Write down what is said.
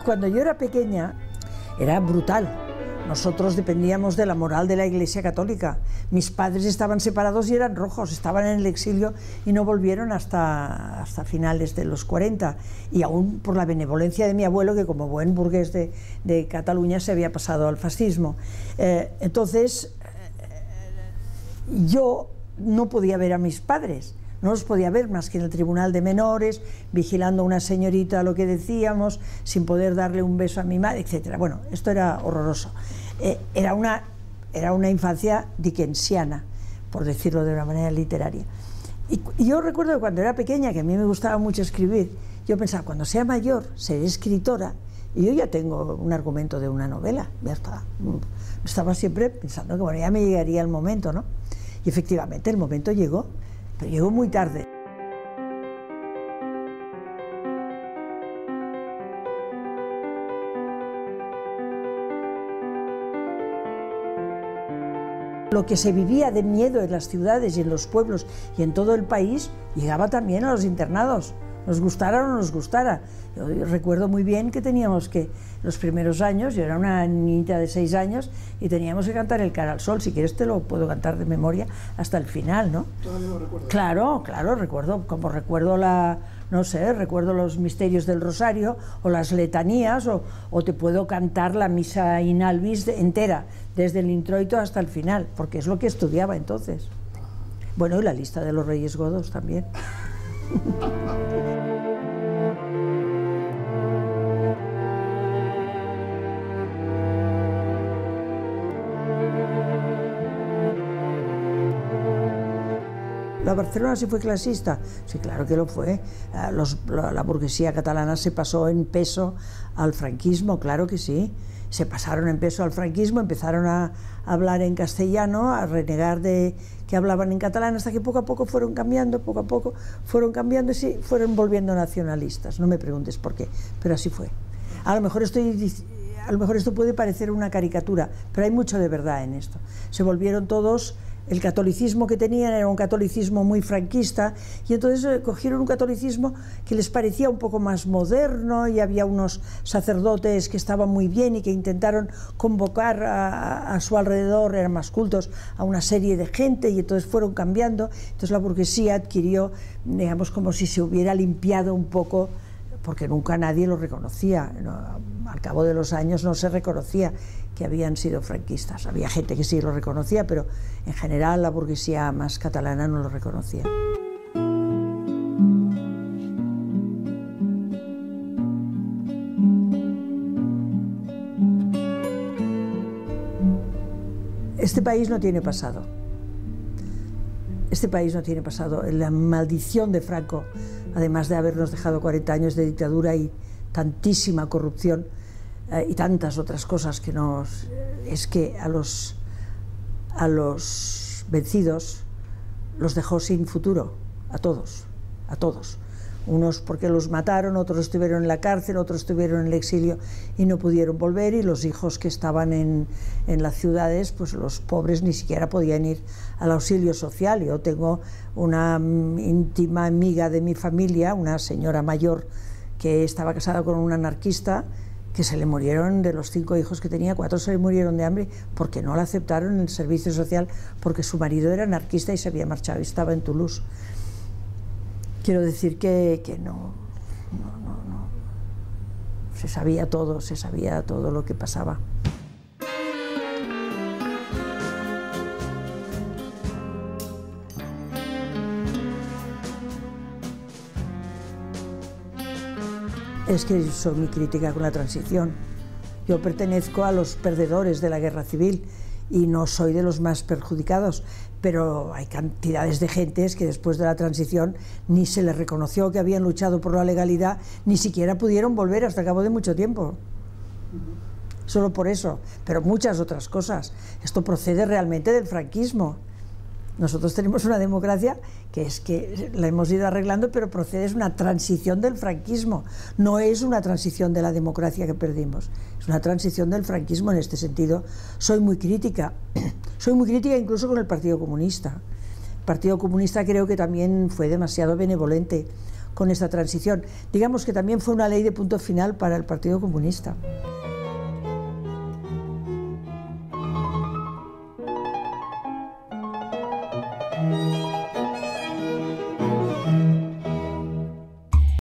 Cuando yo era pequeña era brutal. Nosotros dependíamos de la moral de la Iglesia Católica. Mis padres estaban separados y eran rojos, estaban en el exilio y no volvieron hasta finales de los 40. Y aún por la benevolencia de mi abuelo, que como buen burgués de Cataluña se había pasado al fascismo. Entonces, yo no podía ver a mis padres. No los podía ver más que en el tribunal de menores, vigilando a una señorita lo que decíamos, sin poder darle un beso a mi madre, etc. Bueno, esto era horroroso. Era una infancia dickensiana, por decirlo de una manera literaria. Y yo recuerdo que cuando era pequeña, que a mí me gustaba mucho escribir, yo pensaba, cuando sea mayor, seré escritora, y yo ya tengo un argumento de una novela, ya está. Estaba siempre pensando que bueno, ya me llegaría el momento, ¿no? Y efectivamente el momento llegó. Pero llegó muy tarde. Lo que se vivía de miedo en las ciudades y en los pueblos y en todo el país llegaba también a los internados, nos gustara o no nos gustara. Yo recuerdo muy bien que teníamos que, los primeros años, yo era una niñita de 6 años y teníamos que cantar El Cara al Sol. Si quieres te lo puedo cantar de memoria hasta el final, ¿no? ¿Todavía lo recuerdas? Claro, claro, recuerdo, como recuerdo no sé, recuerdo los misterios del Rosario o las letanías o te puedo cantar la misa in albis entera, desde el introito hasta el final, porque es lo que estudiaba entonces. Bueno, y la lista de los Reyes Godos también. ¿La Barcelona sí fue clasista? Sí, claro que lo fue. La burguesía catalana se pasó en peso al franquismo, claro que sí. Se pasaron en peso al franquismo, empezaron a hablar en castellano, a renegar de que hablaban en catalán, hasta que poco a poco fueron cambiando y se fueron volviendo nacionalistas. No me preguntes por qué, pero así fue. A lo mejor esto puede parecer una caricatura, pero hay mucho de verdad en esto. Se volvieron todos... El catolicismo que tenían era un catolicismo muy franquista y entonces cogieron un catolicismo que les parecía un poco más moderno y había unos sacerdotes que estaban muy bien y que intentaron convocar a su alrededor, eran más cultos, a una serie de gente y entonces fueron cambiando. Entonces la burguesía adquirió, digamos, como si se hubiera limpiado un poco, porque nunca nadie lo reconocía. Al cabo de los años no se reconocía que habían sido franquistas. Había gente que sí lo reconocía, pero en general la burguesía más catalana no lo reconocía. Este país no tiene pasado. Este país no tiene pasado. La maldición de Franco, además de habernos dejado 40 años de dictadura y tantísima corrupción, y tantas otras cosas que es que a los vencidos los dejó sin futuro, a todos. Unos porque los mataron, otros estuvieron en la cárcel, otros estuvieron en el exilio y no pudieron volver, y los hijos que estaban en las ciudades, pues los pobres ni siquiera podían ir al auxilio social. Yo tengo una íntima amiga de mi familia, una señora mayor que estaba casada con un anarquista, que se le murieron, de los 5 hijos que tenía, 4 se le murieron de hambre porque no la aceptaron en el servicio social, porque su marido era anarquista y se había marchado y estaba en Toulouse. Quiero decir que no. Se sabía todo lo que pasaba. Es que soy muy crítica con la transición. Yo pertenezco a los perdedores de la guerra civil y no soy de los más perjudicados, pero hay cantidades de gentes que después de la transición ni se les reconoció que habían luchado por la legalidad, ni siquiera pudieron volver hasta cabo de mucho tiempo. Solo por eso, pero muchas otras cosas. Esto procede realmente del franquismo. Nosotros tenemos una democracia que es que la hemos ido arreglando, pero procede, es una transición del franquismo, no es una transición de la democracia que perdimos, es una transición del franquismo. En este sentido soy muy crítica incluso con el Partido Comunista. El Partido Comunista creo que también fue demasiado benevolente con esta transición. Digamos que también fue una ley de punto final para el Partido Comunista.